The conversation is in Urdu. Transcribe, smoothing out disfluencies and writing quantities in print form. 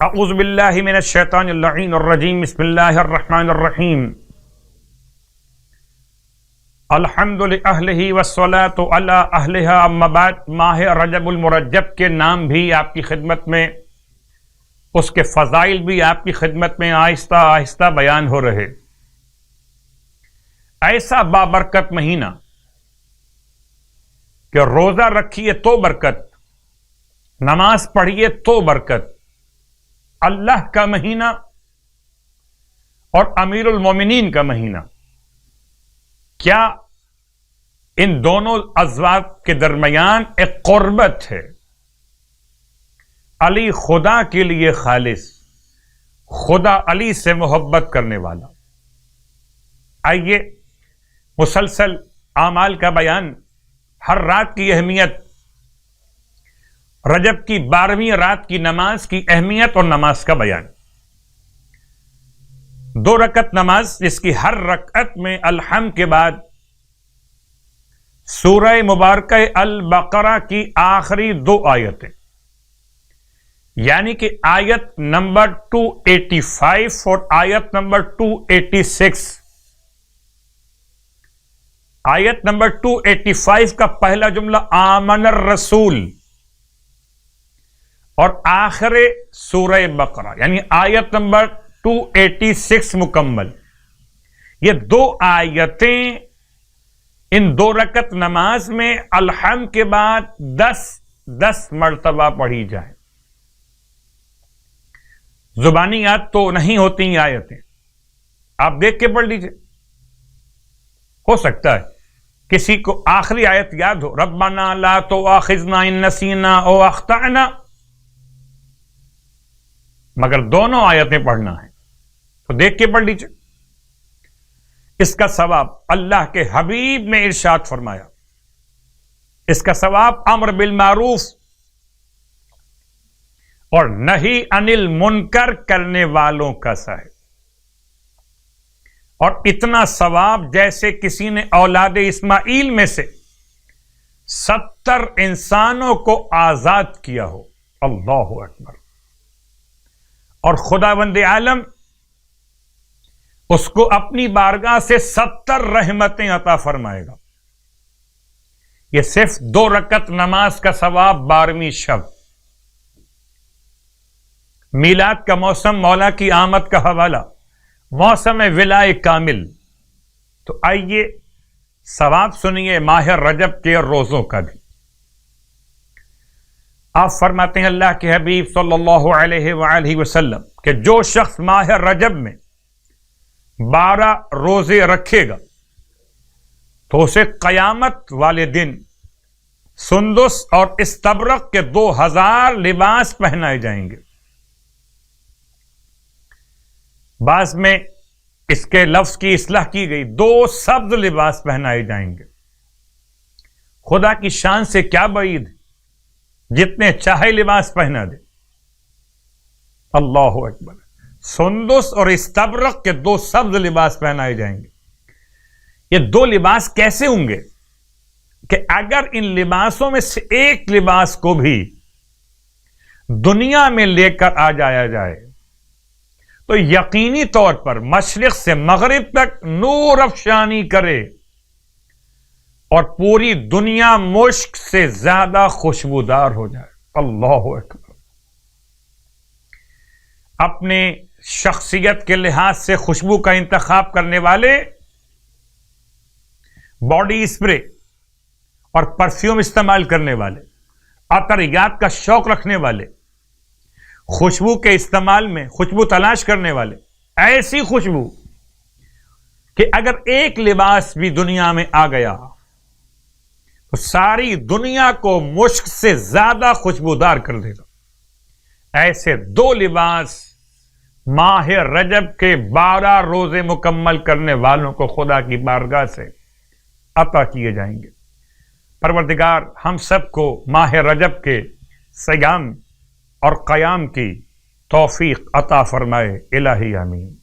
اعوذ باللہ من الشیطان اللعین الرجیم بسم اللہ الرحمن الرحیم الحمد لأہلہ والصلاة علی اہلہا اما بعد۔ ماہ رجب المرجب کے نام بھی آپ کی خدمت میں، اس کے فضائل بھی آپ کی خدمت میں آہستہ آہستہ بیان ہو رہے۔ ایسا بابرکت مہینہ کہ روزہ رکھیے تو برکت، نماز پڑھیے تو برکت، اللہ کا مہینہ اور امیر المومنین کا مہینہ، کیا ان دونوں ازواج کے درمیان ایک قربت ہے؟ علی خدا کے لیے خالص، خدا علی سے محبت کرنے والا۔ آئیے مسلسل اعمال کا بیان، ہر رات کی اہمیت، رجب کی 12ویں رات کی نماز کی اہمیت اور نماز کا بیان۔ 2 رکعت نماز جس کی ہر رکعت میں الحمد کے بعد سورہ مبارکہ البقرہ کی آخری 2 آیتیں، یعنی کہ آیت نمبر 285 اور آیت نمبر 286۔ آیت نمبر 285 کا پہلا جملہ آمن الرسول اور آخر سورہ بقرہ یعنی آیت نمبر 286 مکمل، یہ 2 آیتیں ان 2 رکعت نماز میں الحمد کے بعد 10 مرتبہ پڑھی جائیں۔ زبانی یاد تو نہیں ہوتی یہ آیتیں، آپ دیکھ کے پڑھ لیجئے، ہو سکتا ہے کسی کو آخری آیت یاد ہو، ربنا لا تؤاخذنا ان نسینا او اخطأنا، مگر دونوں آیتیں پڑھنا ہے تو دیکھ کے پڑھ لیجئے۔ اس کا ثواب اللہ کے حبیب نے ارشاد فرمایا، اس کا ثواب امر بالمعروف اور نہی عن المنکر کرنے والوں کا سا ہے، اور اتنا ثواب جیسے کسی نے اولاد اسماعیل میں سے 70 انسانوں کو آزاد کیا ہو۔ اللہ اکبر۔ اور خداوند عالم اس کو اپنی بارگاہ سے 70 رحمتیں عطا فرمائے گا۔ یہ صرف 2 رکعت نماز کا ثواب 12ویں شب۔ میلاد کا موسم، مولا کی آمد کا حوالہ، موسم ولائے کامل۔ تو آئیے ثواب سنیے ماہ رجب کے روزوں کا بھی۔ آپ فرماتے ہیں اللہ کے حبیب صلی اللہ علیہ وآلہ وسلم کہ جو شخص ماہ رجب میں 12 روزے رکھے گا تو اسے قیامت والے دن سندس اور استبرق کے 2000 لباس پہنائے جائیں گے۔ بعض میں اس کے لفظ کی اصلاح کی گئی، 2 سبز لباس پہنائے جائیں گے۔ خدا کی شان سے کیا بعید، جتنے چاہے لباس پہنا دے۔ اللہ اکبر۔ سندس اور استبرق کے 2 سبز لباس پہنائے جائیں گے۔ یہ 2 لباس کیسے ہوں گے کہ اگر ان لباسوں میں سے ایک لباس کو بھی دنیا میں لے کر آ جایا جائے تو یقینی طور پر مشرق سے مغرب تک نور افشانی کرے اور پوری دنیا مشک سے زیادہ خوشبودار ہو جائے۔ اللہ اکبر۔ اپنے شخصیت کے لحاظ سے خوشبو کا انتخاب کرنے والے باڈی اسپرے اور پرفیوم استعمال کرنے والے، عطریات کا شوق رکھنے والے، خوشبو کے استعمال میں خوشبو تلاش کرنے والے، ایسی خوشبو کہ اگر ایک لباس بھی دنیا میں آ گیا تو ساری دنیا کو مشک سے زیادہ خوشبودار کر دے گا۔ ایسے 2 لباس ماہ رجب کے 12 روزے مکمل کرنے والوں کو خدا کی بارگاہ سے عطا کیے جائیں گے۔ پروردگار ہم سب کو ماہ رجب کے صیام اور قیام کی توفیق عطا فرمائے۔ الہی آمین۔